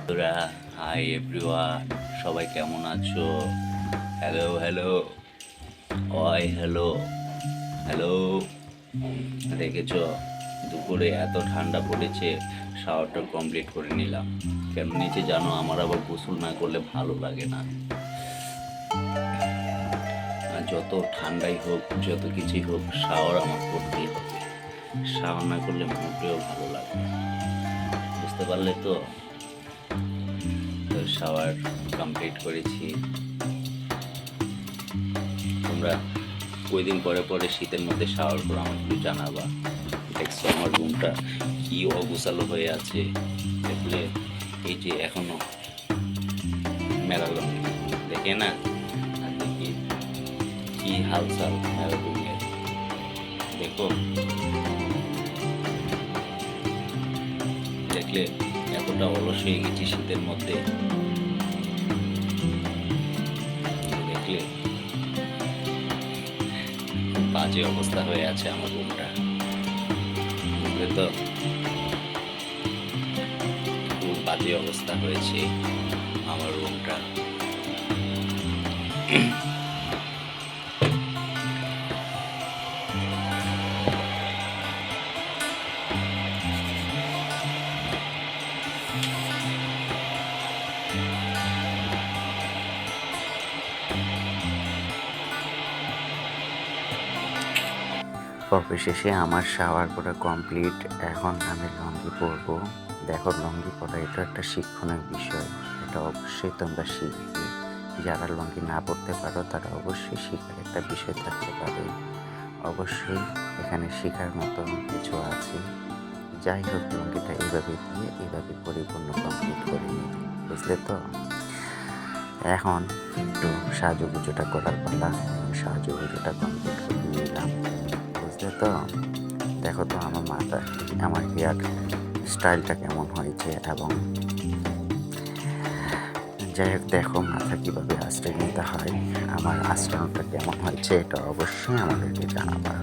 বন্ধুরা, hi everyone, সবাই কেমন আছো? হ্যালো হ্যালো, ওই হ্যালো হ্যালো। দেখেছো, দুপুরে এত ঠান্ডা পড়েছে, শাওয়ারটা কমপ্লিট করে নিলাম। কেন নিচে জানো, আমার আবার গোসল না করলে ভালো লাগে না। আর যত ঠান্ডাই হোক, যত কিছুই হোক, শাওয়ার আমার করতেই হবে। শাওয়ার না করলে মোটেও ভালো লাগে না। বুঝতে পারলে তো? তো শাওয়ার কমপ্লিট করেছি। তোমরা কয়দিন পরে পরে শীতের মধ্যে শাওয়ার করো, আমার একটু জানাবা। দেখছো আমার রুমটা কি অগোছালো হয়ে আছে, দেখলে? এই যে এখনো মেলালো দেখে না, আর দেখি কি হালচাল মেলা রুমের, দেখো। দেখলে এতটা অলস হয়ে গেছি শীতের মধ্যে, দেখলে খুব বাজে অবস্থা হয়ে আছে আমার রুমটা, বুঝলে তো? খুব বাজে অবস্থা হয়েছে আমার রুমটা। অবশেষে আমার শাওয়ার করা কমপ্লিট। এখন আমি লুঙ্গি পরবো। দেখো, লুঙ্গি পরা এটা একটা শিক্ষণীয় বিষয়, এটা অবশ্যই তোমরা শিখবে। যারা লুঙ্গি না পরতে পারো তারা অবশ্যই শেখার একটা বিষয় থাকতে পারে। অবশ্যই এখানে শেখার মতো কিছু আছে। যাই হোক, লুঙ্গিটা এইভাবে দিয়ে এইভাবে পরিপূর্ণ কমপ্লিট করে নিই, বুঝলে তো? এখন একটু সাজুগুজুটা করার পালা। সাজুগুজুটা কমপ্লিট করে নিলাম, বুঝলে তো? দেখো তো আমার মাথা, আমার হেয়ার স্টাইলটা কেমন হয়েছে, এবং যাই হোক দেখো মাথা কীভাবে আঁচড়ে নিতে হয়, আমার আঁচড়ানোটা কেমন হয়েছে এটা অবশ্যই আমাদেরকে জানাবা,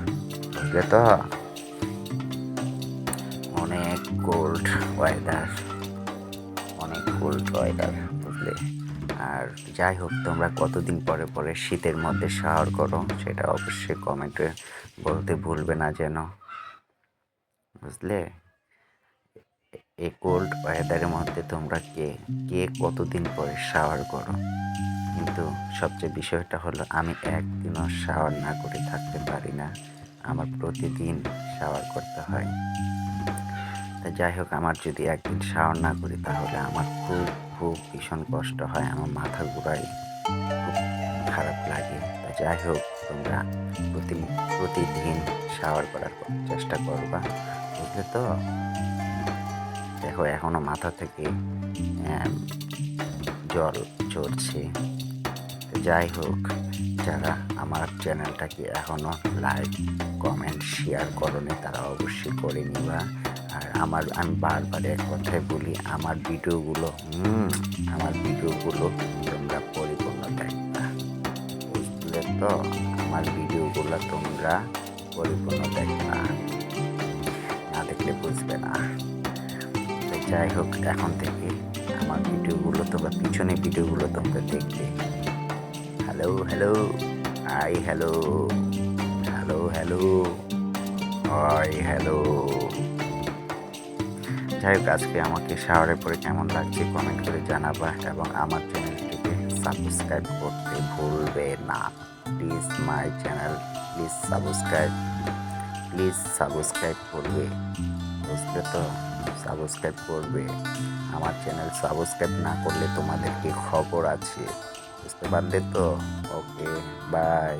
বুঝলে তো? অনেক কোল্ড ওয়েদার, অনেক কোল্ড ওয়েদার, বুঝলে? আর যাই হোক, তোমরা কতদিন পরে পরে শীতের মধ্যে শাওয়ার করো সেটা অবশ্যই কমেন্টে বলতে ভুলবে না যেন, বুঝলে? এই কোল্ড ওয়েদারের মধ্যে তোমরা কে কে কতদিন পরে শাওয়ার করো? কিন্তু সবচেয়ে বিষয়টা হলো, আমি একদিনও শাওয়ার না করে থাকতে পারি না, আমার প্রতিদিন শাওয়ার করতে হয়। তা যাই হোক, আমার যদি একদিন শাওয়ার না করি তাহলে আমার খুব খুব ভীষণ কষ্ট হয়, আমার মাথা ঘুরায়, খুব খারাপ লাগে। তা যাই হোক, তোমরা প্রতিদিন শাওয়ার করার চেষ্টা করবা, বুঝলে তো? দেখো এখনো মাথা থেকে জল ঝরছে। যাই হোক, যারা আমার চ্যানেলটাকে এখনো লাইক কমেন্ট শেয়ার করোনি তারা অবশ্যই করে নিবা। আর আমি বারবার এক কথাই বলি, আমার ভিডিওগুলো তোমরা পরিপূর্ণ দেখবা, বুঝলে তো? আমার ভিডিওগুলো তোমরা পরিপূর্ণ দেখবা, না দেখলে বুঝবে না। যাই হোক, এখন থেকে আমার ভিডিওগুলো তোমরা তোমরা দেখবে। Hello hello, hi hello, hello hello, hi hello. যাই হোক, আজকে আমাকে শাওয়ারের পরে কেমন লাগছে কমেন্ট করে জানাবা, এবং আমার চ্যানেলটিকে সাবস্ক্রাইব করতে ভুলবে না। Please my channel, please subscribe করবে, বুঝলে তো? সাবস্ক্রাইব করবে আমার চ্যানেল। সাবস্ক্রাইব না করলে তোমাদের কি খবর আছে, বুঝতে পারলে তো? ওকে, বাই।